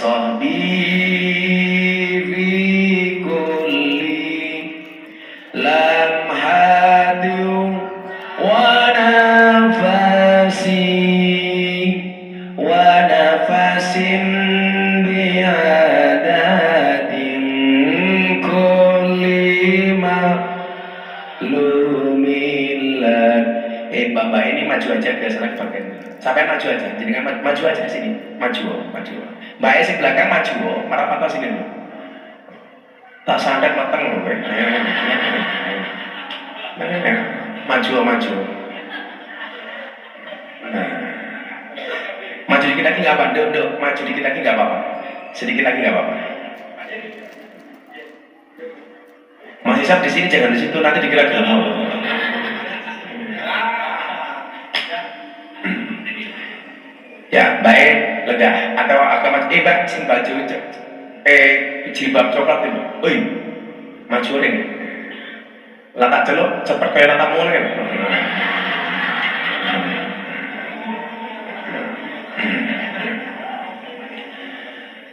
sahbihi fi kulli lamhatu wa nafasin bi'adatin kulli ma'lumillah. Mbak ini maju aja biasanya pakai. Sampai maju aja, jadi maju aja sini, maju. Mbak sing belakang maju, merapat ke sini. Tak sadar mateng loh, maju. Maju dikit lagi nggak apa, dok, maju dikit lagi nggak apa-apa, sedikit lagi nggak apa-apa. Mas Isap di sini, jangan di situ, nanti dikira gelem. Ya, baik, lega. Atau agak maju, Mbak, sing baju jilbab coklat itu. Oi, maju nih. Latak celuk, cepet kayak latak mulu kan.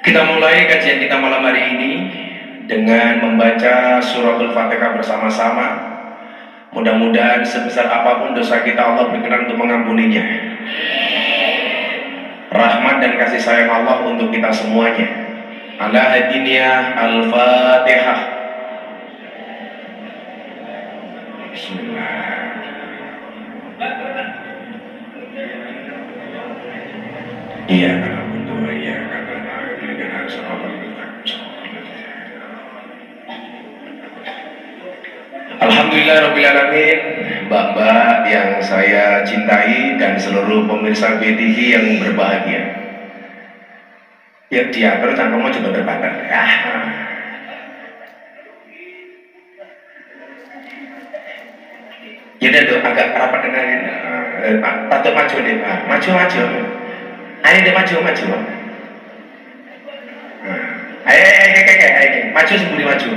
Kita mulai kajian kita malam hari ini dengan membaca suratul Fatihah bersama-sama. Mudah-mudahan sebesar apapun dosa kita, Allah berkenan untuk mengampuninya. Rahmat dan kasih sayang Allah untuk kita semuanya. Ala hadiniyah al-Fatihah. Bismillah. Iya, untuk iya kata dengan harus apa kita. Alhamdulillahirrahmanirrahim. Mbak-mbak yang saya cintai dan seluruh pemirsa BTV yang berbahagia. Ya diatur cangkemmu coba terbakar. Ya udah dong, agak rapat dengerin. Patut maju deh, maju. Ayo deh maju. Ayo, maju sembunyi maju.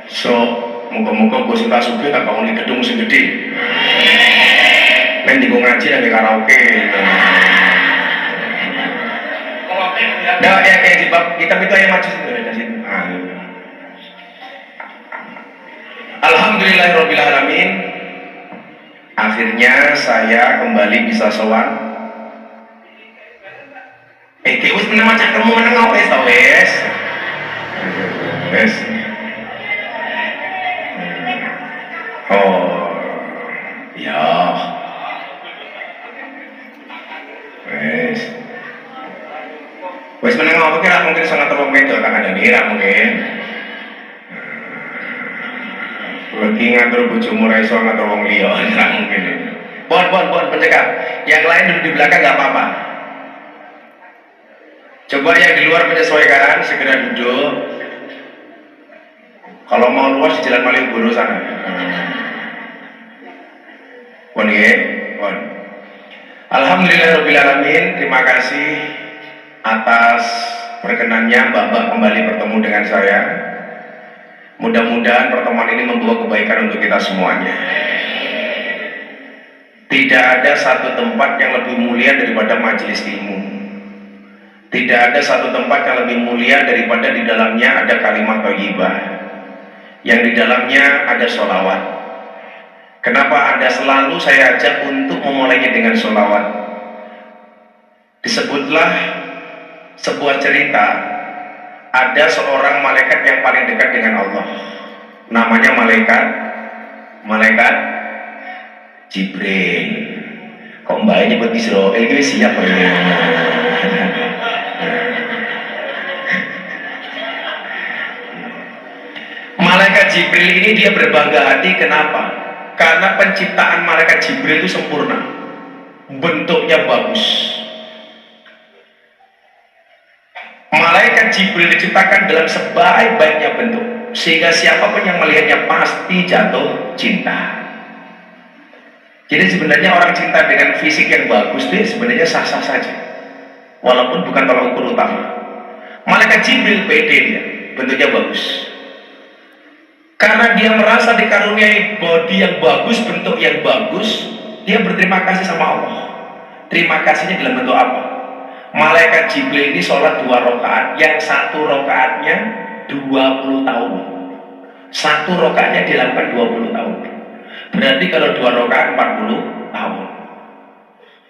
So, muka-muka gue suka suka tak bangun di gedung sing gede. Main di ngaji nanti karaoke. Nah, ya kayak di bab kita itu yang maju sih dari situ. Alhamdulillahirobbilalamin. Akhirnya saya kembali bisa sowan. Wis menang macam kamu menang wes tau wes. Oh, ya. Wes menang apa kira mungkin sangat terwong itu tak ada nira mungkin. Lagi ngatur bojomu ra iso ngatur wong liya ora mungkin. Bon pencegah. Yang lain duduk di belakang enggak apa-apa. Coba yang di luar menyesuaikan, segera duduk. Kalau mau luas di Jalan Malioboro sana. Bon. Alhamdulillahirobbilalamin. Terima kasih atas perkenannya Mbak kembali bertemu dengan saya. Mudah-mudahan pertemuan ini membawa kebaikan untuk kita semuanya. Tidak ada satu tempat yang lebih mulia daripada majelis ilmu. Tidak ada satu tempat yang lebih mulia daripada di dalamnya ada kalimat thayyibah, yang di dalamnya ada sholawat. Kenapa Anda selalu saya ajak untuk memulainya dengan sholawat? Disebutlah sebuah cerita, ada seorang malaikat yang paling dekat dengan Allah. Namanya malaikat Jibril. Kok mbak nyebut Israel ini siap ya? Malaikat Jibril ini dia berbangga hati. Kenapa? Karena penciptaan malaikat Jibril itu sempurna, bentuknya bagus. Malaikat Jibril diciptakan dalam sebaik-baiknya bentuk, sehingga siapapun yang melihatnya pasti jatuh cinta. Jadi sebenarnya orang cinta dengan fisik yang bagus itu sebenarnya sah-sah saja, walaupun bukan tolak ukur utama. Malaikat Jibril pede, dia bentuknya bagus, karena dia merasa dikaruniai bodi yang bagus, bentuk yang bagus, Dia berterima kasih sama Allah. Terima kasihnya dalam bentuk apa? Malaikat Jibril ini sholat 2 rakaat, yang 1 rakaatnya 20 tahun. 1 rakaatnya dilakukan 20 tahun. Berarti kalau 2 rakaat 40 tahun.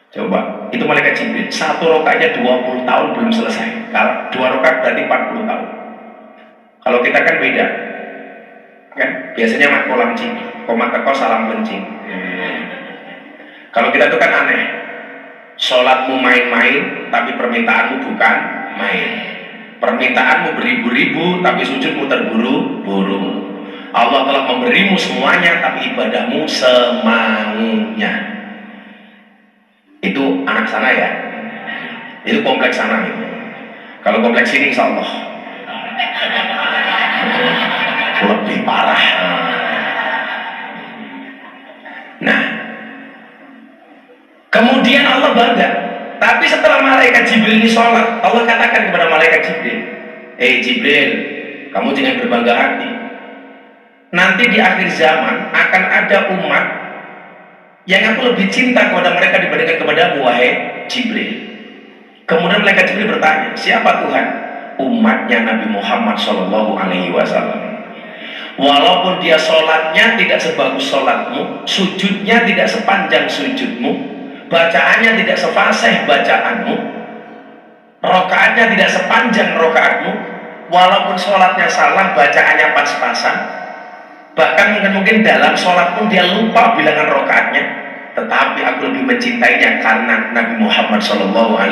Coba, itu malaikat Jibril. 1 rakaatnya 20 tahun belum selesai. Kalau 2 rakaat berarti 40 tahun. Kalau kita kan beda. Kan biasanya mat kolam cing, komat teko salam kencing. Kalau kita itu kan aneh. Sholatmu main-main, tapi permintaanmu bukan main. Permintaanmu beribu-ribu, tapi sujudmu terburu-buru. Allah telah memberimu semuanya, tapi ibadahmu semaunya. Itu anak sana ya. Itu kompleks sana gitu. Kalau kompleks ini insya Allah lebih parah. Nah, kemudian Allah bangga. Tapi setelah malaikat Jibril ini sholat, Allah katakan kepada malaikat Jibril, Jibril, kamu jangan berbangga hati. Nanti di akhir zaman akan ada umat yang aku lebih cinta kepada mereka dibandingkan kepadamu, wahai Jibril. Kemudian malaikat Jibril bertanya, siapa Tuhan? Umatnya Nabi Muhammad SAW. Walaupun dia sholatnya tidak sebagus sholatmu, sujudnya tidak sepanjang sujudmu, bacaannya tidak sefasih bacaanmu, rokaatnya tidak sepanjang rokaatmu, walaupun sholatnya salah, bacaannya pas-pasan, bahkan mungkin dalam sholat pun dia lupa bilangan rokaatnya, tetapi aku lebih mencintainya karena Nabi Muhammad SAW.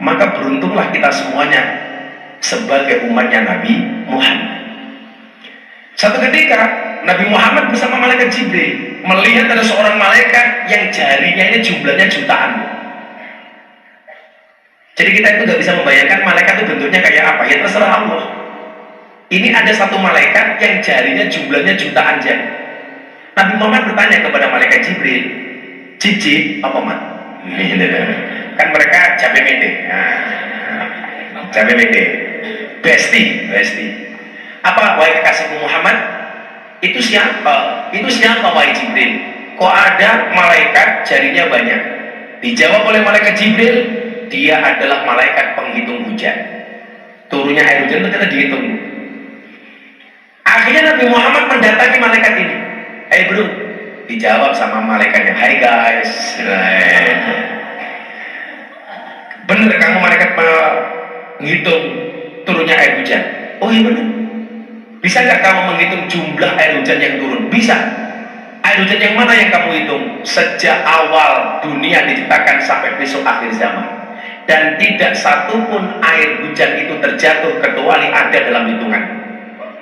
Maka beruntunglah kita semuanya sebagai umatnya Nabi Muhammad. Satu ketika Nabi Muhammad bersama malaikat Jibril melihat ada seorang malaikat yang jarinya ini jumlahnya jutaan. Jadi kita itu gak bisa membayangkan malaikat itu bentuknya kayak apa, ya terserah Allah. Ini ada satu malaikat yang jarinya jumlahnya jutaan jari. Nabi Muhammad bertanya kepada malaikat Jibril, Cici, apa mat? Kan mereka jabe mede. Jabe mede. Besti. Apa wahai kekasihku Muhammad? Itu siapa? Itu siapa wahai Jibril? Kok ada malaikat jarinya banyak? Dijawab oleh malaikat Jibril, dia adalah malaikat penghitung hujan. Turunnya air hujan itu kita dihitung. Akhirnya Nabi Muhammad mendatangi malaikat ini. Bro, dijawab sama malaikatnya, hai guys. Bener kamu malaikat menghitung turunnya air hujan? Oh iya bener. Bisa nggak kamu menghitung jumlah air hujan yang turun? Bisa. Air hujan yang mana yang kamu hitung? Sejak awal dunia diciptakan sampai besok akhir zaman. Dan tidak satupun air hujan itu terjatuh kecuali ada dalam hitungan.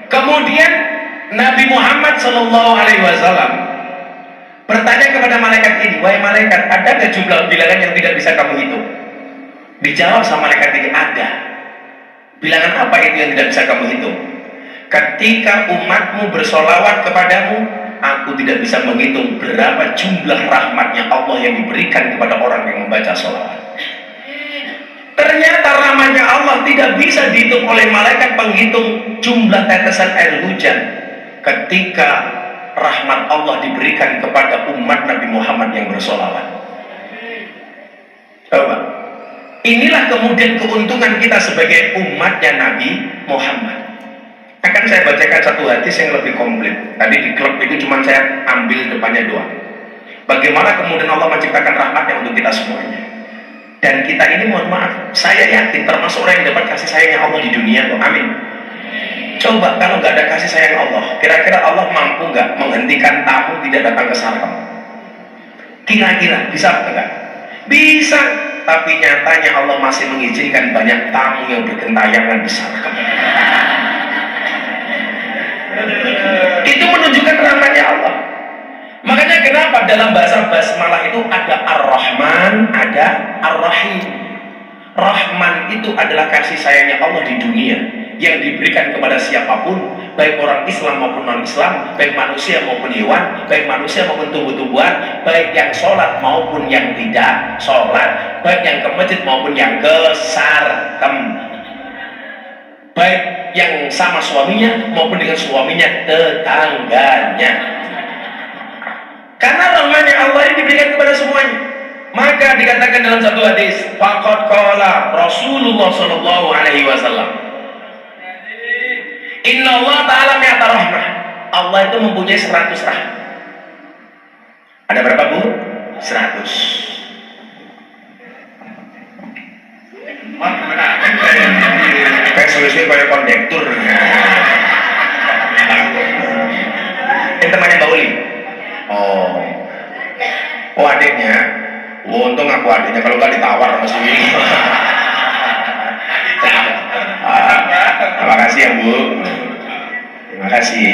Kemudian Nabi Muhammad SAW bertanya kepada malaikat ini, wahai malaikat, ada nggak jumlah bilangan yang tidak bisa kamu hitung? Dijawab sama malaikat ini, ada. Bilangan apa itu yang tidak bisa kamu hitung? Ketika umatmu bersolawat kepadamu, aku tidak bisa menghitung berapa jumlah rahmatnya Allah yang diberikan kepada orang yang membaca solawat. Ternyata rahmatnya Allah tidak bisa dihitung oleh malaikat penghitung jumlah tetesan air hujan. Ketika rahmat Allah diberikan kepada umat Nabi Muhammad yang bersolawat. Coba. Inilah kemudian keuntungan kita sebagai umatnya Nabi Muhammad. Akan saya bacakan satu hadis yang lebih komplit. Tadi di klub itu cuma saya ambil depannya doang. Bagaimana kemudian Allah menciptakan rahmatnya untuk kita semuanya. Dan kita ini mohon maaf, saya yakin termasuk orang yang dapat kasih sayangnya Allah di dunia loh. Amin. Coba kalau nggak ada kasih sayang Allah, kira-kira Allah mampu nggak menghentikan tamu tidak datang ke sarkem? Kira-kira bisa nggak? Bisa. Tapi nyatanya Allah masih mengizinkan banyak tamu yang bergentayangan di sarkem. Itu menunjukkan rahmatnya Allah. Makanya kenapa dalam bahasa basmalah itu ada Ar-Rahman, ada Ar-Rahim. Rahman itu adalah kasih sayangnya Allah di dunia yang diberikan kepada siapapun, baik orang Islam maupun non-Islam, baik manusia maupun hewan, baik manusia maupun tumbuh-tumbuhan, baik yang sholat maupun yang tidak sholat, baik yang ke masjid maupun yang ke sarkem, baik yang sama suaminya maupun dengan suaminya tetangganya. Karena rahmatnya Allah ini diberikan kepada semuanya. Maka dikatakan dalam satu hadis, faqad qala Rasulullah sallallahu alaihi wasallam, Inna Allah ta'ala mi'ata rahmah. Allah itu mempunyai 100 rahmat. Ada berapa, Bu? 100. Kayak suwe-suwe kayak kondektur. Ini temannya Mbak Uli. Oh adiknya. Untung aku adiknya, kalau nggak ditawar sama si Willy. Terima kasih ya, Bu. Terima kasih.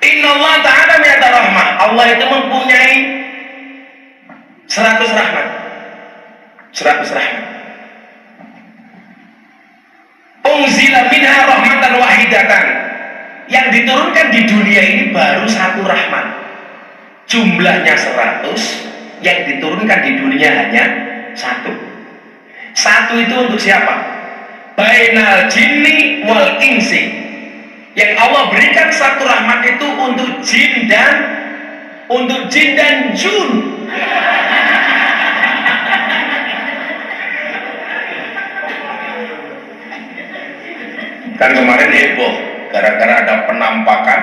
Inna Allah ta'ala mi'ata rahmah. Allah itu mempunyai 100 rahmat. 100 rahmat. Unzila minha rahmatan wahidatan. Yang diturunkan di dunia ini baru 1 rahmat. Jumlahnya 100, yang diturunkan di dunia hanya 1. 1 itu untuk siapa? Bainal jinni wal insi. Yang Allah berikan 1 rahmat itu untuk jin dan jun. Kan kemarin heboh gara-gara ada penampakan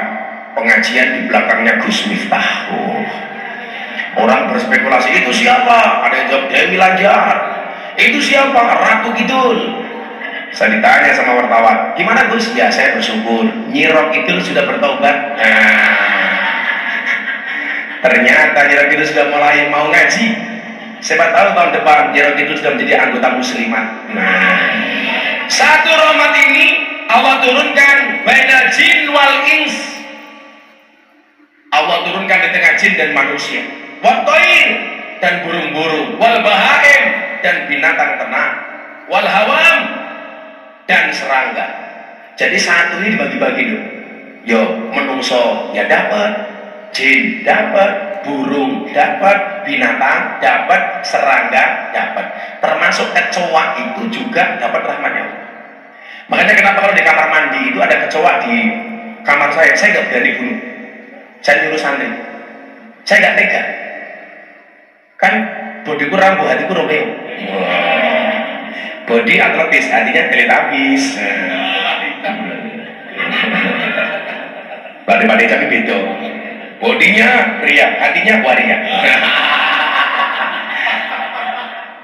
pengajian di belakangnya Gus Miftah. Orang berspekulasi, itu siapa? Ada yang jawab Dewi Lanjar. Itu siapa? Ratu Kidul. Saya ditanya sama wartawan, gimana Gus? Ya saya bersyukur, Nyirok Kidul sudah bertobat. Ternyata Nyirok Kidul sudah mulai mau ngaji. Siapa tahu tahun depan Nyirok Kidul sudah menjadi anggota muslimat. 1 rahmat ini Allah turunkan bainal jin wal ins. Allah turunkan di tengah jin dan manusia. Wat thair dan burung-burung, wal bahaim dan binatang ternak, wal hawam dan serangga. Jadi 1 ini dibagi-bagi dulu. Yo, menungso ya dapat, jin dapat, burung dapat, binatang dapat, serangga dapat. Termasuk kecoa itu juga dapat rahmatnya. Makanya kenapa kalau di kamar mandi itu ada kecoa di kamar saya nggak berani bunuh. Saya nyuruh santri. Saya nggak tega. Kan bodiku Rambo, hatiku Romeo. Body atletis, hatinya Teletubbies. Bade-bade tapi beda. Bodinya pria, hatinya waria.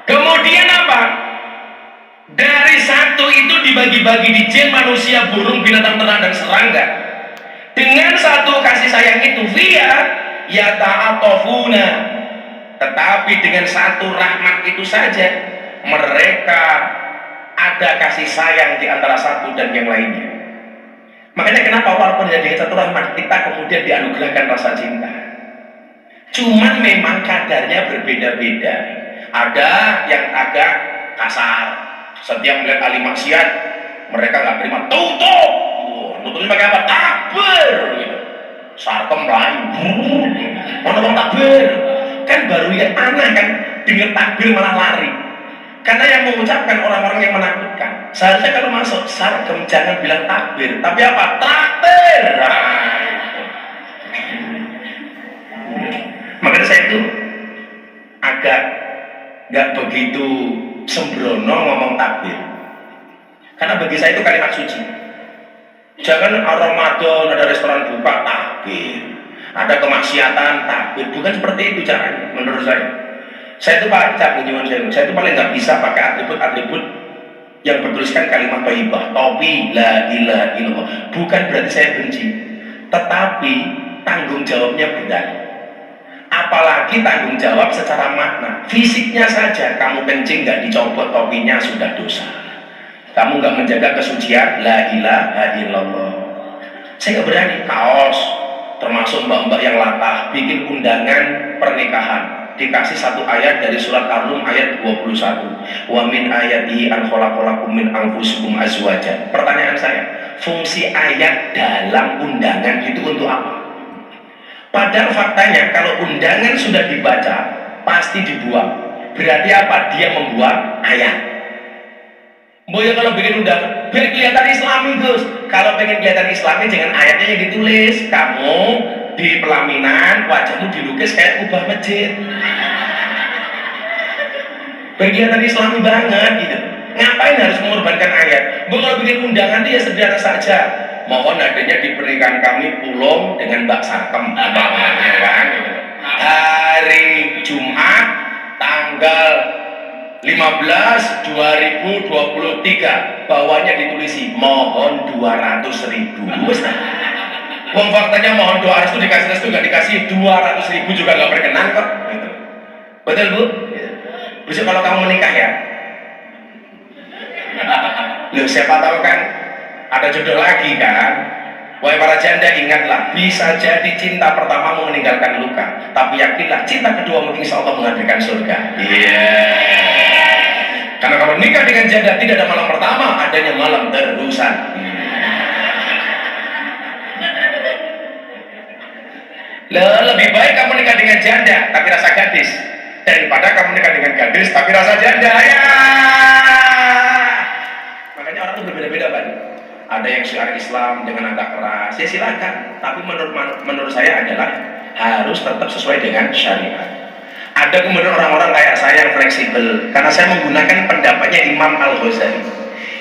Kemudian apa? Dari 1 itu dibagi-bagi di jin, manusia, burung, binatang ternak dan serangga. Dengan 1 kasih sayang itu via ya ta'atofuna. Tetapi dengan 1 rahmat itu saja mereka ada kasih sayang di antara 1 dan yang lainnya. Makanya kenapa walaupun dengan 1 rahmat kita kemudian dianugerahkan rasa cinta. Cuman memang kadarnya berbeda-beda. Ada yang agak kasar. Setiap melihat ahli maksiat mereka nggak terima. Tutup. Nutupnya pakai apa? Takbir. Sarkem lain. Mana takbir? Kan baru lihat aneh kan, dengar takbir malah lari. Karena yang mengucapkan orang-orang yang menakutkan. Seharusnya kalau masuk sarkem jangan bilang takbir, tapi apa? Takbir. Makanya saya itu agak nggak begitu sembrono ngomong takbir. Karena bagi saya itu kalimat suci. Jangan Ramadan ada restoran buka takbir, ada kemaksiatan takbir, bukan seperti itu caranya. Menurut saya itu paling saya itu paling nggak bisa pakai atribut-atribut yang bertuliskan kalimat thayyibah, topi, la ilaha illallah. Bukan berarti saya benci, tetapi tanggung jawabnya berat. Apalagi tanggung jawab secara makna. Fisiknya saja kamu kencing nggak dicopot topinya sudah dosa. Kamu nggak menjaga kesucian, la ilaha illallah. Saya nggak berani kaos, termasuk mbak-mbak yang latah bikin undangan pernikahan, dikasih 1 ayat dari surat Ar-Rum ayat 21. Wa min ayatihi an khalaqalakum min anfusikum azwajan. Pertanyaan saya, fungsi ayat dalam undangan itu untuk apa? Padahal faktanya kalau undangan sudah dibaca pasti dibuang. Berarti apa? Dia membuat ayat. Boya kalau bikin undangan biar kelihatan Islami Gus. Kalau pengen kelihatan Islami jangan ayatnya yang ditulis. Kamu di pelaminan wajahmu dilukis kayak kubah masjid. Kegiatan Islami banget gitu. Ngapain harus mengorbankan ayat? Kalau bikin undangan dia sederhana saja. Mohon adanya di pernikahan kami pulung dengan Mbak Sarkem, umpamanya kan. Gitu. Hari Jumat tanggal 15 2023 bawahnya ditulisi mohon 200.000. Wong faktanya mohon doa restu dikasih restu nggak dikasih 200.000 juga nggak berkenan kok. Gitu. Betul bu? Besok kalau kamu menikah ya, loh siapa tahu kan ada jodoh lagi kan. Wahai para janda ingatlah, bisa jadi cinta pertamamu meninggalkan luka, tapi yakinlah cinta kedua mungkin insya Allah menghadirkan surga. Iya. Karena kalau nikah dengan janda tidak ada malam pertama, adanya malam terusan. Lebih baik kamu nikah dengan janda tapi rasa gadis daripada kamu nikah dengan gadis tapi rasa janda ya. Makanya orang itu berbeda-beda Pak. Ada yang syiar Islam dengan agak keras, ya silakan. Tapi menurut saya adalah harus tetap sesuai dengan syariat. Ada kemudian orang-orang kayak saya yang fleksibel, karena saya menggunakan pendapatnya Imam Al-Ghazali.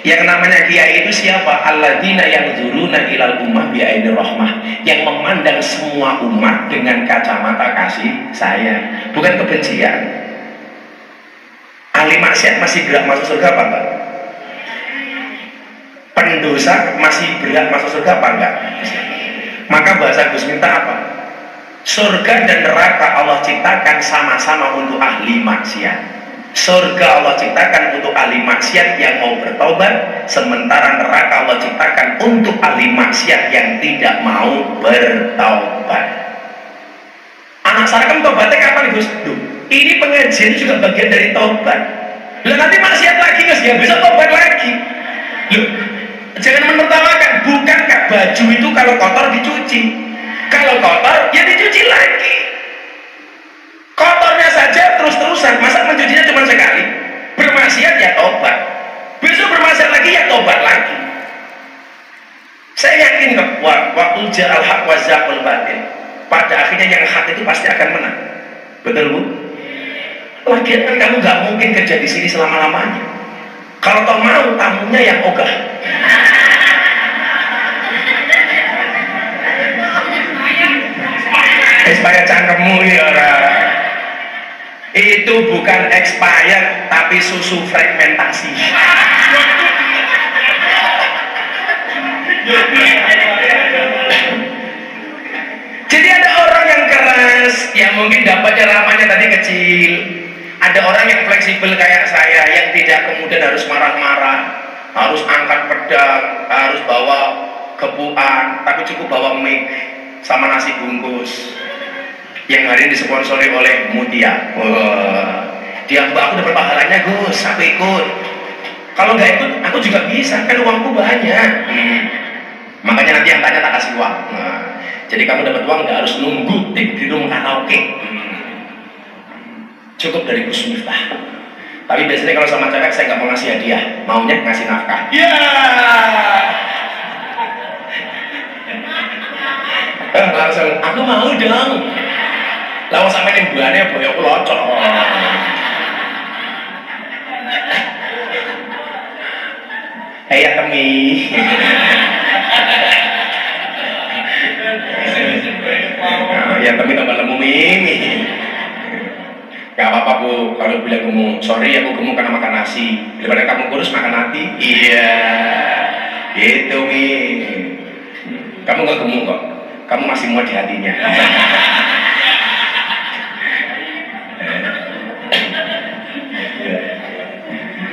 Yang namanya kiai itu siapa? Alladzina yanzuruna ilal ummah bi'ainir rahmah, yang memandang semua umat dengan kacamata kasih sayang, bukan kebencian. Ahli maksiat masih berat masuk surga apa enggak? Pendosa masih berat masuk surga apa enggak? Maka bahasa Gus Miftah apa? Surga dan neraka Allah ciptakan sama-sama untuk ahli maksiat. Surga Allah ciptakan untuk ahli maksiat yang mau bertobat, sementara neraka Allah ciptakan untuk ahli maksiat yang tidak mau bertobat. Anak sarkem tobatnya kapan Gus? Ini pengajian juga bagian dari tobat. Lah nanti maksiat lagi Gus, ya bisa tobat lagi. Loh, jangan menertawakan, bukankah baju itu kalau kotor dicuci? Kalau kotor ya dicuci lagi. Kotornya saja terus-terusan, masa mencucinya cuma sekali? Bermaksiat ya tobat, besok bermaksiat lagi ya tobat lagi. Saya yakin kok, waktu ja'al haq wa zaqul batil, pada akhirnya yang hak itu pasti akan menang. Betul bu? Lagian kan kamu gak mungkin kerja di sini selama-lamanya. Kalau kau mau, tamunya yang ogah. Supaya cangkemmu ya orang. Itu bukan expired tapi susu fragmentasi. Jadi ada orang yang keras yang mungkin dapatnya ramanya tadi kecil, ada orang yang fleksibel kayak saya yang tidak kemudian harus marah-marah, harus angkat pedang, harus bawa kepuan, tapi cukup bawa mic sama nasi bungkus yang hari ini disponsori oleh Mutia. Dia aku dapat pahalanya Gus, aku ikut. Kalau nggak ikut, aku juga bisa, kan uangku banyak. Makanya nanti yang tanya tak kasih uang. Jadi kamu dapat uang nggak harus nunggu di rumah karaoke. Cukup dari Gus Miftah. Tapi biasanya kalau sama cewek saya nggak mau ngasih hadiah, maunya ngasih nafkah. Ya. Langsung, aku mau dong. Lalu sampai nih buahnya boyok locok. Hei ya temi. Ya temi tambah lemu mimi. Gak apa-apa bu, kalau bilang gemuk, sorry aku gemuk karena makan nasi. Daripada kamu kurus makan hati. Iya, gitu mi. Kamu gak gemuk kok, kamu masih muat di hatinya.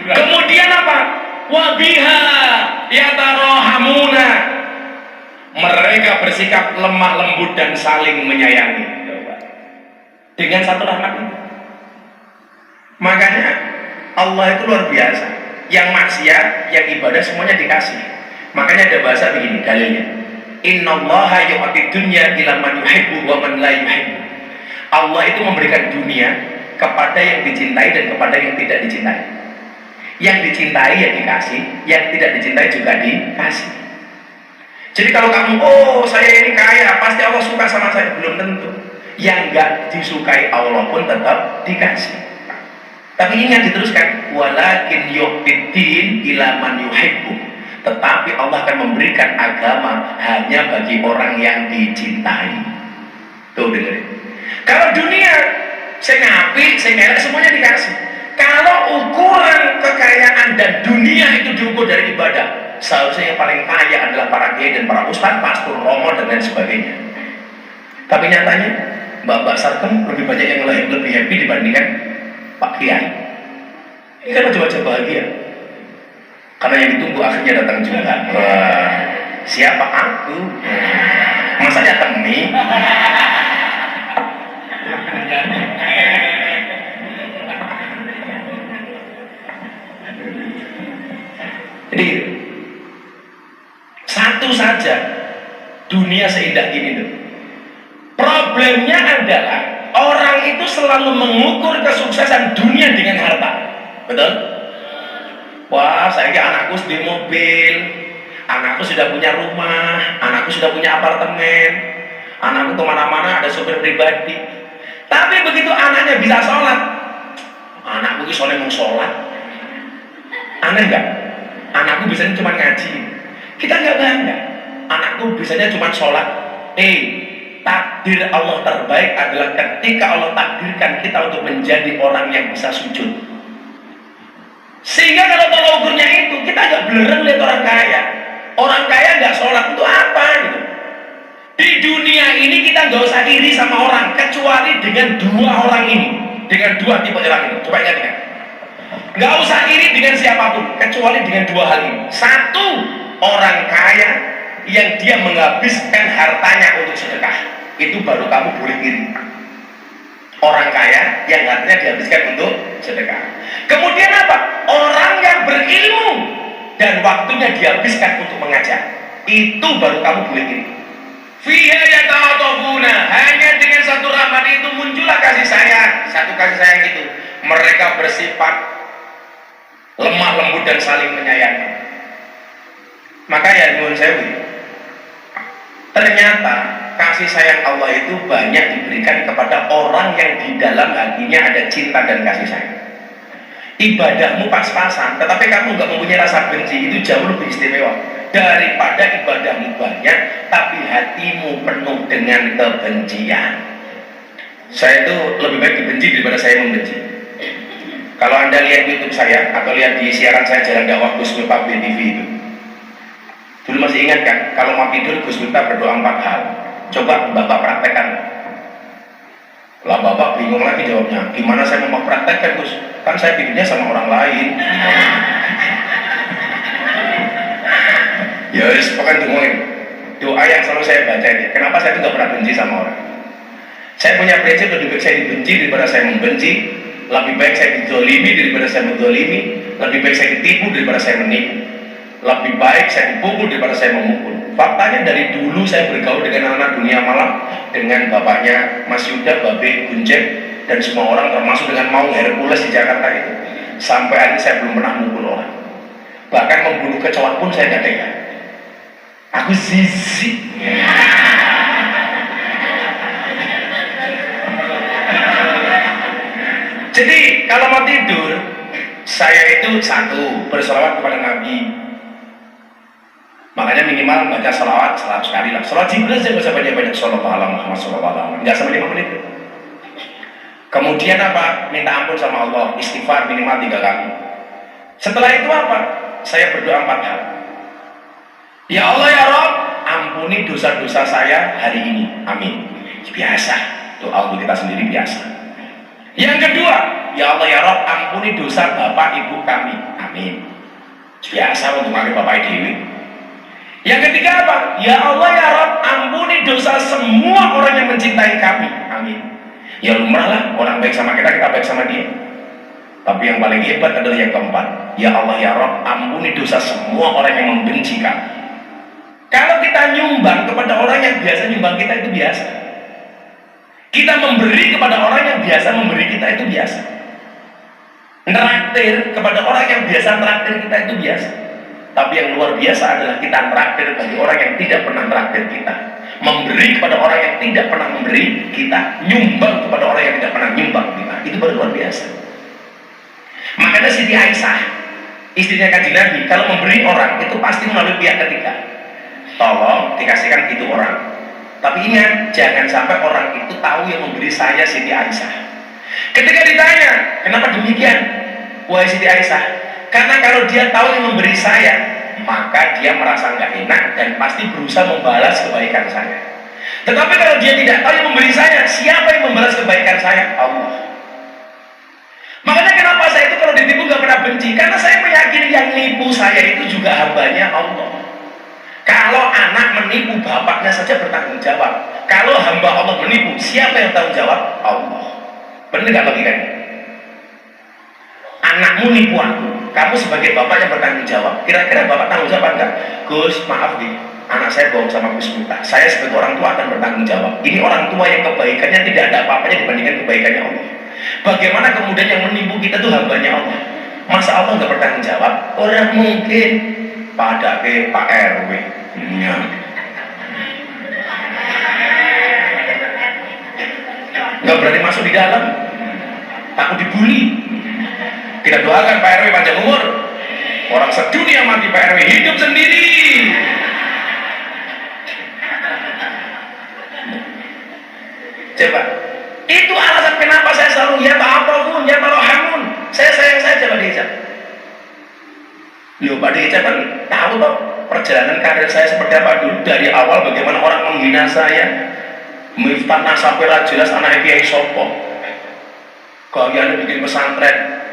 Kemudian apa? Wabiha yatarohamuna, mereka bersikap lemah lembut dan saling menyayangi dengan satu rahmat ini. Makanya Allah itu luar biasa, yang maksiat, yang ibadah semuanya dikasih. Makanya ada bahasa begini dalilnya, innallaha yu'ti dunya ila man yuhibbu wa man la yuhibbu. Allah itu memberikan dunia kepada yang dicintai dan kepada yang tidak dicintai. Yang dicintai ya dikasih, yang tidak dicintai juga dikasih. Jadi kalau kamu, oh saya ini kaya, pasti Allah suka sama saya, belum tentu. Yang nggak disukai Allah pun tetap dikasih. Tapi ingat diteruskan, walakin yu'tiddin ila man yuhibbu. Tetapi Allah akan memberikan agama hanya bagi orang yang dicintai. Tuh dengerin. Kalau dunia, saya ngapi, saya ngelak, semuanya dikasih. Kalau ukuran kekayaan dan dunia itu diukur dari ibadah, seharusnya yang paling kaya adalah para kiai dan para ustadz, pastor, romo dan lain sebagainya. Tapi nyatanya, Mbak Sarkem lebih banyak yang lebih happy dibandingkan Pak Kiai. Ini kan wajah-wajah bahagia. Karena yang ditunggu akhirnya datang juga. Wah, siapa aku? Masanya temi. Jadi satu saja dunia seindah ini tuh. Problemnya adalah orang itu selalu mengukur kesuksesan dunia dengan harta. Betul? Wah, saya anakku sudah mobil, anakku sudah punya rumah, anakku sudah punya apartemen, anakku kemana-mana ada sopir pribadi. Tapi begitu anaknya bisa sholat, anakku ini soalnya mau sholat, aneh nggak? Anakku bisanya cuma ngaji, kita nggak bangga. Anakku bisanya cuma sholat. Takdir Allah terbaik adalah ketika Allah takdirkan kita untuk menjadi orang yang bisa sujud. Sehingga kalau tolak ukurnya itu, kita agak belerang lihat orang kaya. Orang kaya nggak sholat itu apa gitu. Di dunia ini kita nggak usah iri sama orang, kecuali dengan dua orang ini, dengan dua tipe orang ini. Coba ingat. Nggak usah iri dengan siapapun, kecuali dengan dua hal ini. Satu, orang kaya yang dia menghabiskan hartanya untuk sedekah, itu baru kamu boleh iri. Orang kaya yang hartanya dihabiskan untuk sedekah. Kemudian apa? Orang yang berilmu dan waktunya dihabiskan untuk mengajar, itu baru kamu boleh iri. Fiha yata'atafuna, hanya dengan satu rahmat itu muncullah kasih sayang. Satu kasih sayang itu mereka bersifat lemah lembut dan saling menyayangi. Maka ya nyuwun sewu, ternyata kasih sayang Allah itu banyak diberikan kepada orang yang di dalam hatinya ada cinta dan kasih sayang. Ibadahmu pas-pasan, tetapi kamu nggak mempunyai rasa benci, itu jauh lebih istimewa daripada ibadahmu banyak, tapi hatimu penuh dengan kebencian. Saya itu lebih baik dibenci daripada saya membenci. Kalau Anda lihat YouTube saya, atau lihat di siaran saya Jalan Dakwah Gus Miftah TV itu, dulu masih ingat kan, kalau mau tidur Gus Miftah berdoa 4 hal. Coba Bapak praktekkan. Lah Bapak bingung lagi jawabnya, gimana saya mau praktekkan Gus? Kan saya tidurnya sama orang lain. Ya wis, pokoknya dengerin doa yang selalu saya baca ini. Kenapa saya itu nggak pernah benci sama orang? Saya punya prinsip lebih baik saya dibenci daripada saya membenci, lebih baik saya dizolimi daripada saya menzolimi, lebih baik saya ditipu daripada saya menipu, lebih baik saya dipukul daripada saya memukul. Faktanya dari dulu saya bergaul dengan anak dunia malam, dengan bapaknya Mas Yuda, Babe, Gunjet, dan semua orang, termasuk dengan Maung Hercules di Jakarta itu. Sampai hari ini saya belum pernah memukul orang. Bahkan membunuh kecoa pun saya nggak tega. Aku zizi. Jadi kalau mau tidur, saya itu satu, berselawat kepada Nabi. Makanya minimal baca salawat 100 kali lah. Salawat Jibril saya bisa banyak-banyak. Sallallahu alaihi Muhammad sallallahu alaihi, nggak sampai 5 menit. Kemudian apa? Minta ampun sama Allah, istighfar minimal 3 kali. Setelah itu apa? Saya berdoa 4 hal. Ya Allah ya Rabb, ampuni dosa-dosa saya hari ini. Amin. Biasa. Doa untuk kita sendiri biasa. Yang kedua, ya Allah ya Rabb, ampuni dosa bapak ibu kami. Amin. Biasa untuk kami bapak ibu. Yang ketiga apa? Ya Allah ya Rabb, ampuni dosa semua orang yang mencintai kami. Amin. Ya lumrah lah, orang baik sama kita, kita baik sama dia. Tapi yang paling hebat adalah yang keempat. Ya Allah ya Rabb, ampuni dosa semua orang yang membenci kami. Kalau kita nyumbang kepada orang yang biasa nyumbang kita, itu biasa. Kita memberi kepada orang yang biasa memberi kita, itu biasa. Neraktir kepada orang yang biasa neraktir kita, itu biasa. Tapi yang luar biasa adalah kita traktir bagi orang yang tidak pernah traktir kita, memberi kepada orang yang tidak pernah memberi kita, nyumbang kepada orang yang tidak pernah nyumbang kita. Itu baru luar biasa. Makanya Siti Aisyah, istrinya Kanjeng Nabi, kalau memberi orang itu pasti melalui pihak ketiga. Tolong dikasihkan itu orang. Tapi ingat, jangan sampai orang itu tahu yang memberi saya Siti Aisyah. Ketika ditanya, kenapa demikian? Wahai Siti Aisyah, karena kalau dia tahu yang memberi saya, maka dia merasa nggak enak dan pasti berusaha membalas kebaikan saya. Tetapi kalau dia tidak tahu yang memberi saya, siapa yang membalas kebaikan saya? Allah. Makanya kenapa saya itu kalau ditipu nggak pernah benci? Karena saya meyakini yang nipu saya itu juga hambanya Allah. Kalau anak menipu bapaknya saja bertanggung jawab. Kalau hamba Allah menipu, siapa yang tanggung jawab? Allah. Benar nggak logikanya? Anakmu nipu aku, kamu sebagai bapak yang bertanggung jawab. Kira-kira bapak tanggung jawab enggak? Gus, maaf nih, anak saya bohong sama Gus Miftah. Saya sebagai orang tua akan bertanggung jawab. Ini orang tua yang kebaikannya tidak ada apa-apanya dibandingkan kebaikannya Allah. Bagaimana kemudian yang menipu kita itu hambanya Allah? Masa Allah nggak bertanggung jawab? Orang mungkin pada ke Pak RW. Ya. Nggak berani masuk di dalam, takut dibully. Kita doakan Pak RW panjang umur. Orang sedunia mati, Pak RW hidup sendiri. Coba, itu alasan kenapa saya selalu ya ta'afun, ya ta'rohamun. Saya sayang saja Pak Dija. Loh, Pak Dija kan tahu toh perjalanan karir saya seperti apa dulu, dari awal bagaimana orang menghina saya. Miftah nasabnya jelas anak Kiai Sopo, kalian bikin pesantren.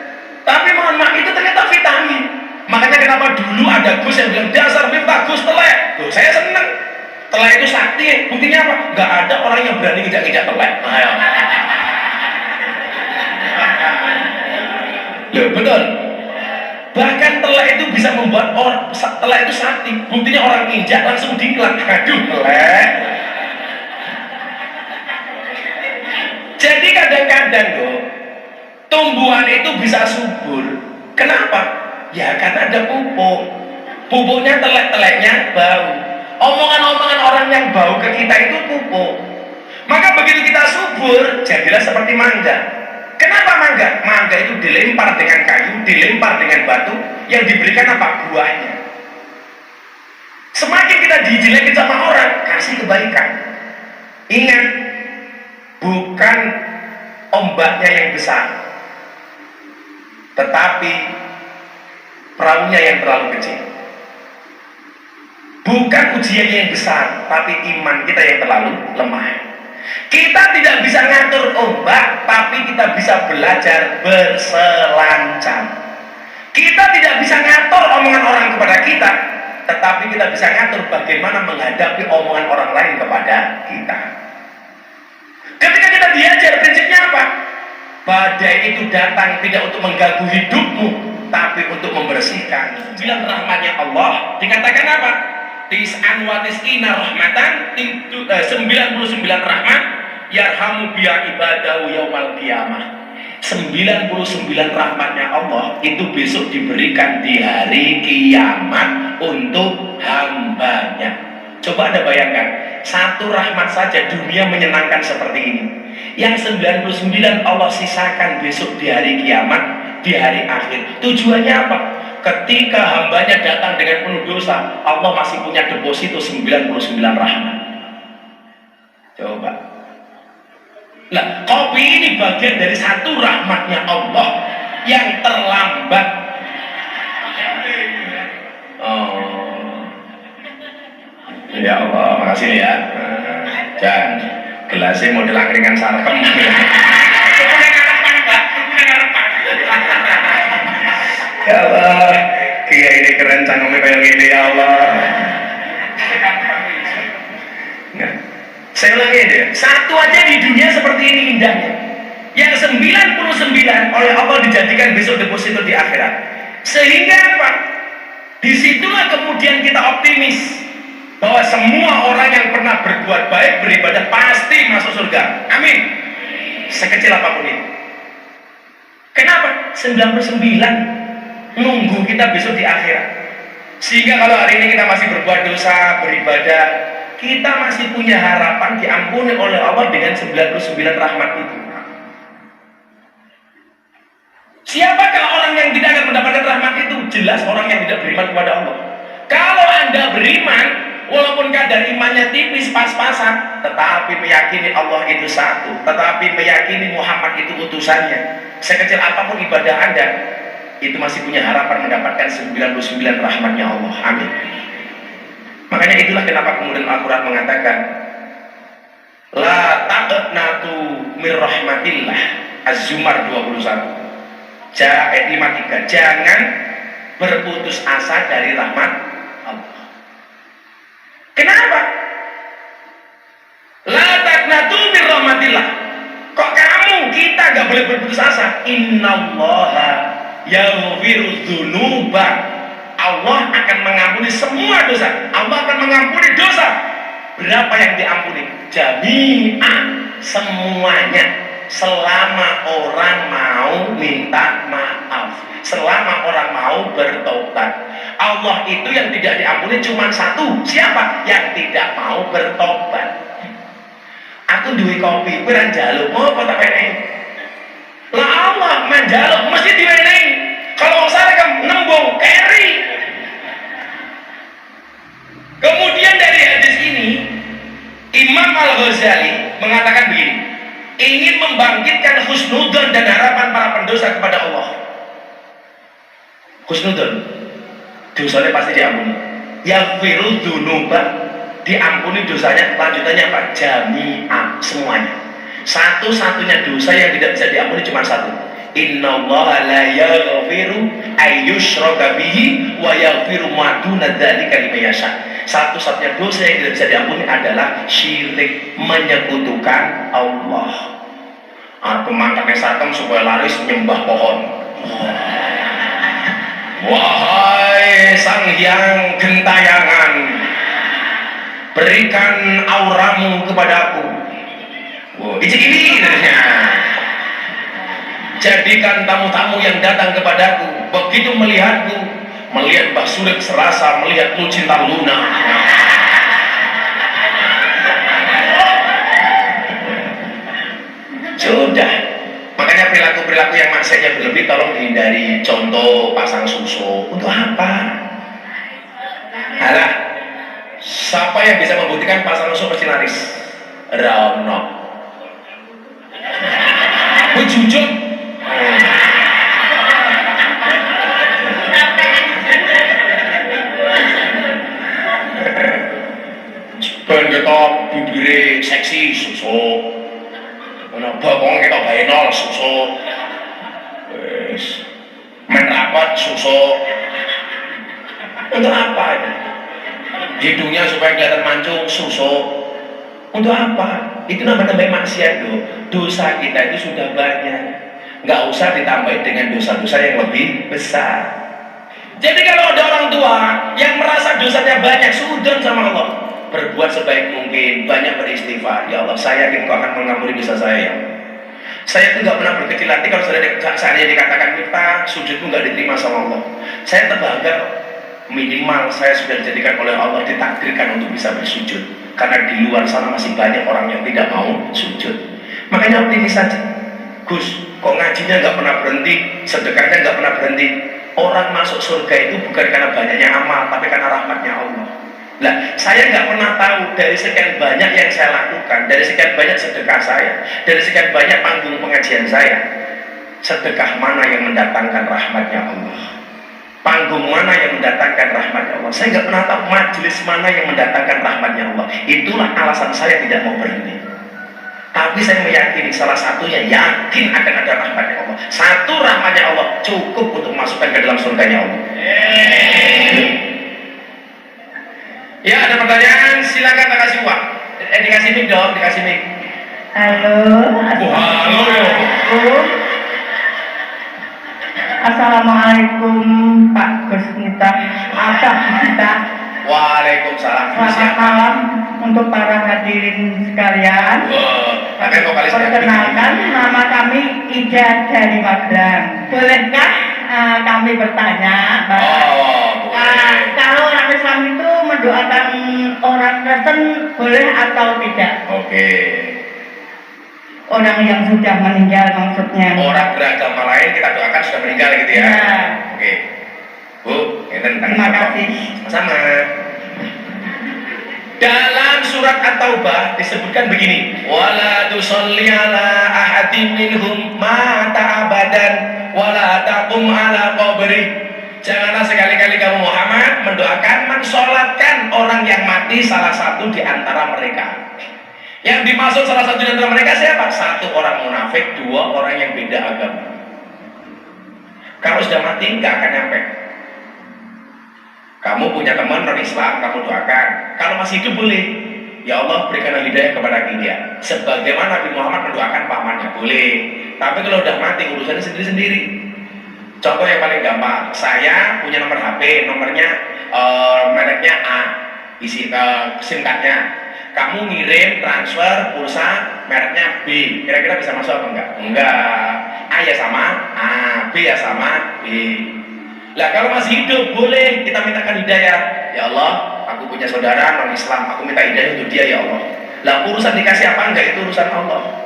Tapi mohon maaf, itu ternyata vitamin. Makanya kenapa dulu ada Gus yang bilang dasar Miftah Gus telek. Tuh, saya seneng. Telek itu sakti. Buktinya apa? Gak ada orang yang berani ngejak-ngejak telek. Ayo. Loh, betul. Bahkan telek itu bisa membuat orang, telek itu sakti. Buktinya orang injak langsung diklat. Aduh, telek. Jadi kadang-kadang loh, tumbuhan itu bisa subur. Kenapa? Ya karena ada pupuk. Pupuknya telek-teleknya bau. Omongan-omongan orang yang bau ke kita itu pupuk. Maka begitu kita subur, jadilah seperti mangga. Kenapa mangga? Mangga itu dilempar dengan kayu, dilempar dengan batu, yang diberikan apa? Buahnya. Semakin kita dijelekin sama orang, kasih kebaikan. Ingat, bukan ombaknya yang besar, tetapi perahunya yang terlalu kecil. Bukan ujiannya yang besar, tapi iman kita yang terlalu lemah. Kita tidak bisa ngatur ombak, tapi kita bisa belajar berselancar. Kita tidak bisa ngatur omongan orang kepada kita, tetapi kita bisa ngatur bagaimana menghadapi omongan orang lain kepada kita. Ketika kita diajar, prinsipnya apa? Badai itu datang tidak untuk mengganggu hidupmu, tapi untuk membersihkan. 9 rahmatnya Allah dikatakan apa? Tis'an wa tis'ina rahmatan, 99 rahmat yarhamu biya ibadahu yaumal qiyamah. 99 rahmatnya Allah itu besok diberikan di hari kiamat untuk hambanya. Coba Anda bayangkan, satu rahmat saja dunia menyenangkan seperti ini. Yang 99 Allah sisakan besok di hari kiamat, di hari akhir. Tujuannya apa? Ketika hambanya datang dengan penuh dosa, Allah masih punya deposito 99 rahmat. Coba. Nah, kopi ini bagian dari satu rahmatnya Allah yang terlambat. Oh, ya Allah, makasih ya. Dan gelasnya model angkringan sarkem. Ya Allah, kiai ini keren, cangkemnya kayak gini ya Allah. Nah, saya ulangi deh, satu aja di dunia seperti ini indahnya. Yang 99 oleh Allah dijadikan besok deposito di akhirat. Sehingga apa? Disitulah kemudian kita optimis bahwa semua orang yang pernah berbuat baik, beribadah pasti masuk surga. Amin. Sekecil apapun itu. Kenapa? 99 nunggu kita besok di akhirat. Sehingga kalau hari ini kita masih berbuat dosa, beribadah, kita masih punya harapan diampuni oleh Allah dengan 99 rahmat itu. Siapakah orang yang tidak akan mendapatkan rahmat itu? Jelas orang yang tidak beriman kepada Allah. Kalau Anda beriman, walaupun kadar imannya tipis, pas-pasan, tetapi meyakini Allah itu satu, tetapi meyakini Muhammad itu utusannya, sekecil apapun ibadah Anda, itu masih punya harapan mendapatkan 99 rahmatnya Allah. Amin. Makanya itulah kenapa kemudian Al-Quran mengatakan la taqnatu mir rahmatillah, Az-Zumar 21 ayat 53, jangan berputus asa dari rahmat Allah. Kenapa? La taqnatu mir rahmatillah. Kok kamu, kita gak boleh berputus asa? Innallaha yaghfiru dzunuba. Allah akan mengampuni semua dosa. Allah akan mengampuni dosa. Berapa yang diampuni? Jami'an, semuanya. Selama orang mau minta maaf, selama orang mau bertobat. Allah itu yang tidak diampuni cuma satu. Siapa? Yang tidak mau bertobat. Aku duwe kopi, kowe ra njaluk, apa tak wenehi? Lah Allah menjaluk mesti diwenehi. Kalau saya nembung keri. Kemudian dari hadis ini Imam Al-Ghazali mengatakan begini, ingin membangkitkan husnudzon dan harapan para pendosa kepada Allah. Husnudzon, dosanya pasti diampuni. Yaghfiru dzunuba, diampuni dosanya. Lanjutannya apa? Jami'ah, semuanya. Satu-satunya dosa yang tidak bisa diampuni cuma satu. Innallaha la yaghfiru ayyushraka bihi wa yaghfiru ma duna dzalika liman yasha. Satu-satunya dosa yang tidak bisa diampuni adalah syirik, menyekutukan Allah. Aku mangkane sakem supaya laris nyembah pohon. Wahai Sang Hyang Gentayangan, berikan auramu kepadaku. Wow, ini jadikan tamu-tamu yang datang kepadaku begitu melihatku, melihat Mbah Surip serasa melihat Lucinta Luna. Sudah, makanya perilaku-perilaku yang maksiatnya berlebih tolong dihindari. Contoh pasang susu, untuk apa? Alah, siapa yang bisa membuktikan pasang susu pasti laris? Rauno. Jujur. Ben kita bibire seksi susu. Ono bokong kita baenol susu. Wis. Men rapat susu. Untuk apa ini? Hidungnya supaya kelihatan mancung susu. Untuk apa? Itu nambah-nambah maksiat loh. Dosa kita itu sudah banyak. Nggak usah ditambah dengan dosa-dosa yang lebih besar. Jadi kalau ada orang tua yang merasa dosanya banyak, sudon sama Allah, berbuat sebaik mungkin, banyak beristighfar. Ya Allah, saya yakin Kau akan mengampuni dosa saya. Saya itu nggak pernah berkecil hati kalau saya dikatakan kita sujudmu nggak diterima sama Allah. Saya terbangga, minimal saya sudah dijadikan oleh Allah, ditakdirkan untuk bisa bersujud. Karena di luar sana masih banyak orang yang tidak mau sujud. Makanya optimis saja. Gus, kok ngajinya nggak pernah berhenti, sedekahnya nggak pernah berhenti. Orang masuk surga itu bukan karena banyaknya amal, tapi karena rahmatnya Allah. Nah, saya nggak pernah tahu dari sekian banyak yang saya lakukan, dari sekian banyak sedekah saya, dari sekian banyak panggung pengajian saya, sedekah mana yang mendatangkan rahmatnya Allah, panggung mana yang mendatangkan rahmatnya Allah. Saya nggak pernah tahu majelis mana yang mendatangkan rahmatnya Allah. Itulah alasan saya tidak mau berhenti. Tapi saya meyakini salah satunya, yakin akan ada rahmatnya Allah. Satu, rahmatnya Allah cukup untuk masukkan ke dalam surganya Allah. Ya, ada pertanyaan, silakan tak kasih uang. Dikasih mic dong, dikasih mic. Halo. Halo. Assalamualaikum Pak Gus Miftah. Waalaikumsalam. Selamat malam untuk para hadirin sekalian. Perkenalkan, nama kami Ida dari Magelang. Bolehkah kami bertanya, Mbak. Oh, boleh. Kalau orang Islam itu mendoakan orang Kristen boleh atau tidak? Oke. Orang yang sudah meninggal maksudnya. Orang beragama lain kita doakan sudah meninggal gitu ya. Ya. Oke. Bu, ini Terima kasih. Sama-sama. Dalam surat At-Taubah disebutkan begini, wala tusalli ala ahadin minhum mata abadan wala taqum ala qabri. Janganlah sekali-kali kamu Muhammad mendoakan, mensolatkan orang yang mati salah satu di antara mereka. Yang dimaksud salah satu di antara mereka siapa? Satu orang munafik, dua orang yang beda agama. Kalau sudah mati nggak akan nyampe. Kamu punya teman non Islam, kamu doakan. Kalau masih hidup boleh. Ya Allah berikanlah hidayah kepada dia. Sebagaimana Nabi Muhammad mendoakan pamannya boleh. Tapi kalau udah mati urusannya sendiri-sendiri. Contoh yang paling gampang, saya punya nomor HP, nomornya mereknya A, isi SIM cardnya. Kamu ngirim transfer pulsa mereknya B, kira-kira bisa masuk apa enggak? Enggak. A ya sama A, B ya sama B. Lah kalau masih hidup boleh kita mintakan hidayah. Ya Allah, aku punya saudara non Islam, aku minta hidayah untuk dia ya Allah. Lah urusan dikasih apa enggak itu urusan Allah.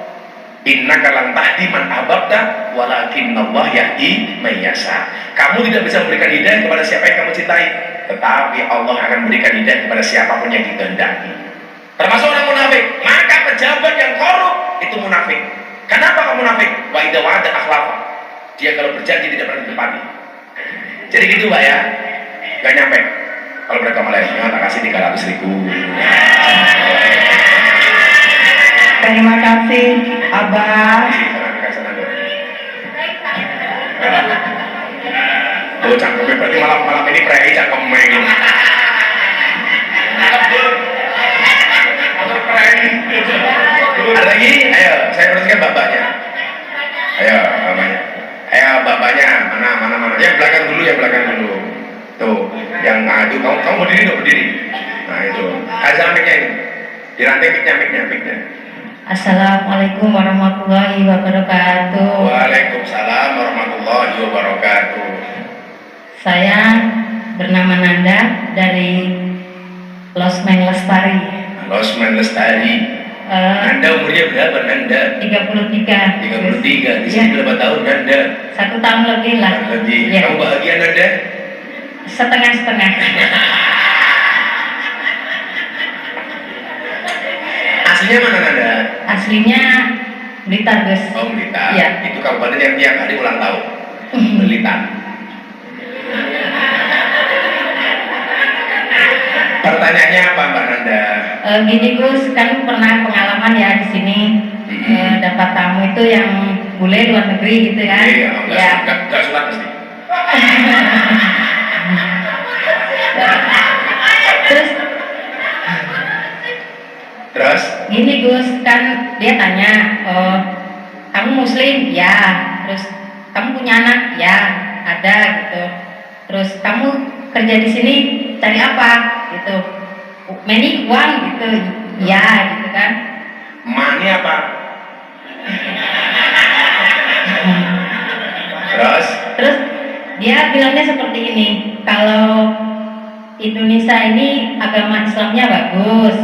Innaka lan tahdi man ahbabta walakinnallah yahdi may yasha. Kamu tidak bisa memberikan hidayah kepada siapa yang kamu cintai, tetapi Allah akan memberikan hidayah kepada siapapun yang dikehendaki. Termasuk orang munafik. Maka pejabat yang korup itu munafik. Kenapa kamu munafik? Wa idza wa'ada akhlafa. Dia kalau berjanji tidak pernah ditepati. Jadi gitu Mbak ya. Gak nyampe. Kalau beragama lain, tak kasih 300.000. Terima kasih, Abah. Oh, cangkemnya berarti malam ini prei cangkemnya ini. Ada lagi? Ayo, saya perhatikan bapaknya. Ayo, bapaknya. Ayo, bapaknya. Mana. Yang belakang dulu. Tuh, yang ngadu. Kamu berdiri nggak berdiri? Nah itu. Kasih miknya ini. Dirantai miknya. Assalamualaikum warahmatullahi wabarakatuh. Waalaikumsalam warahmatullahi wabarakatuh. Saya bernama Nanda dari Losmen Lestari. Losmen Lestari. Nanda umurnya berapa Nanda? 33. 33. Di sini berapa tahun Nanda? 1 tahun lebih lah. Lebih. Ya. Kamu bahagia Nanda? Setengah-setengah. Aslinya mana Nanda? Aslinya Blitar, Gus. Oh Blitar. Ya. Itu kabupaten yang tiap hari ulang tahun. Blitar. Pertanyaannya apa Mbak Nanda? Gini Gus, kan pernah pengalaman ya di sini dapat tamu itu yang bule luar negeri gitu kan? Iya, Ya. Enggak sunat mesti. Terus? Gini Gus, kan dia tanya, kamu Muslim? Ya. Terus kamu punya anak? Ya, ada gitu. Terus kamu kerja di sini cari apa? Gitu. Many uang gitu. Ya, gitu kan. Money apa? Terus Dia bilangnya seperti ini, kalau Indonesia ini agama Islamnya bagus,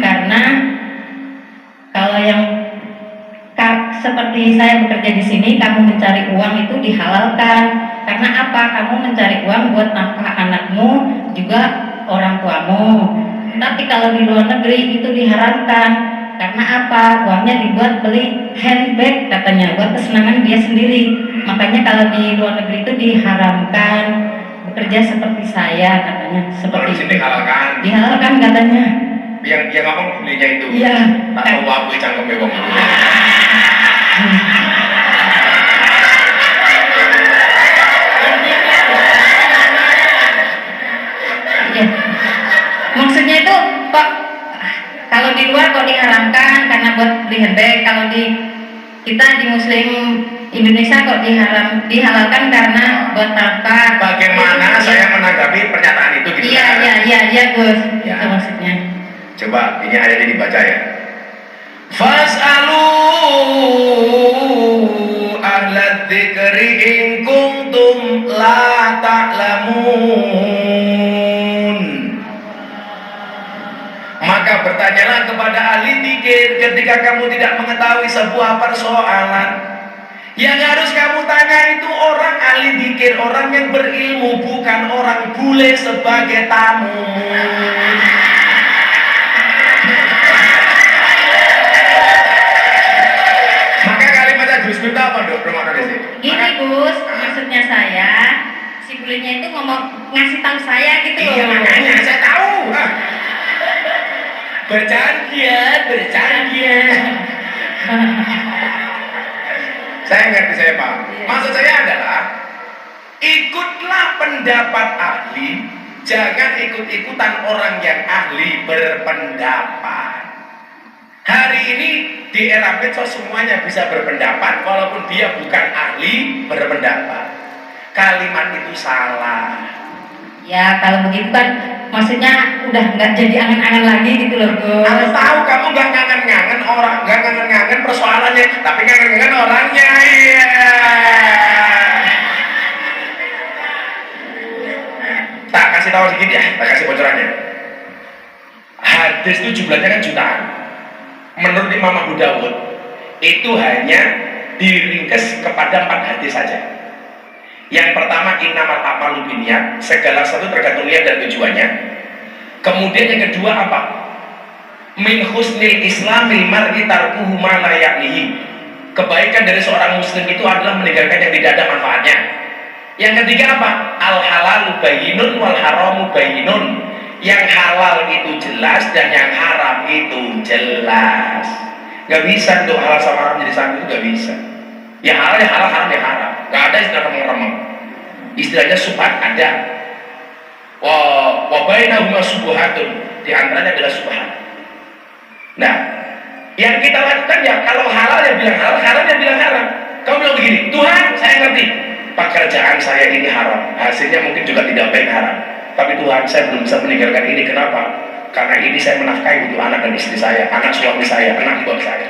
karena kalau yang seperti saya bekerja di sini, kamu mencari uang itu dihalalkan. Karena apa? Kamu mencari uang buat nafkah anakmu, juga orang tuamu. Tapi kalau di luar negeri itu diharamkan. Karena apa? Uangnya dibuat beli handbag katanya, buat kesenangan dia sendiri. Makanya kalau di luar negeri itu diharamkan bekerja seperti saya katanya. Seperti di sini dihalalkan. Dihalalkan katanya. Yang ngomong belinya itu. Iya. Tak tahu apa cangkeme wong. Iya. Maksudnya itu kok kalau di luar kok diharamkan karena buat beli handbag, kalau di kita di Muslim Indonesia kok dihalalkan karena buat apa? Bagaimana saya menanggapi pernyataan itu gitu? Iya Gus. Ya. Itu maksudnya. Coba ini ayatnya dibaca ya. Fas'alu ahla dzikri in kuntum bertanyalah kepada ahli dzikir ketika kamu tidak mengetahui sebuah persoalan. Yang harus kamu tanya itu orang ahli dzikir, orang yang berilmu, bukan orang bule sebagai tamu. Maka kalimatnya Gus Miftah apa dok? Gini Gus, maksudnya saya si bulenya itu ngomong ngasih tahu saya gitu loh. Iya makanya saya tahu. Bercanda. Saya ngerti, saya paham. Maksud saya adalah ikutlah pendapat ahli, jangan ikut-ikutan orang yang ahli berpendapat. Hari ini di era medsos semuanya bisa berpendapat walaupun dia bukan ahli berpendapat. Kalimat itu salah. Ya kalau begitu kan maksudnya udah nggak jadi angan-angan lagi gitu loh Gus. Aku tahu kamu nggak ngangen-ngangen orang, nggak ngangen-ngangen persoalannya, tapi ngangen-ngangen orangnya. Iya. Tak kasih tahu sedikit ya, tak kasih bocorannya. Hadis itu jumlahnya kan jutaan. Menurut Imam Abu Dawud itu hanya diringkas kepada 4 hadis saja. Yang pertama innamal a'malu binniyat, segala sesuatu tergantung niat dan tujuannya. Kemudian yang kedua apa? Min husnil islamil mar'i tarkuhu ma la ya'nihi. Kebaikan dari seorang muslim itu adalah meninggalkan yang tidak ada manfaatnya. Yang ketiga apa? Al halalu bayyinun wal haramu bayyinun. Yang halal itu jelas dan yang haram itu jelas. Gak bisa untuk halal sama haram jadi satu, itu gak bisa. Yang halal ya halal, haram ya haram. Gak ada istilah remeng-remeng. Istilahnya subhat ada. Wa bainahuma subuhatun. Di antaranya adalah subhat. Nah, yang kita lakukan ya kalau halal ya bilang halal, haram ya bilang haram. Kamu bilang begini, Tuhan saya ngerti pekerjaan saya ini haram, hasilnya mungkin juga tidak baik haram. Tapi Tuhan saya belum bisa meninggalkan ini, kenapa? Karena ini saya menafkahi untuk anak dan istri saya, anak suami saya, anak buah saya.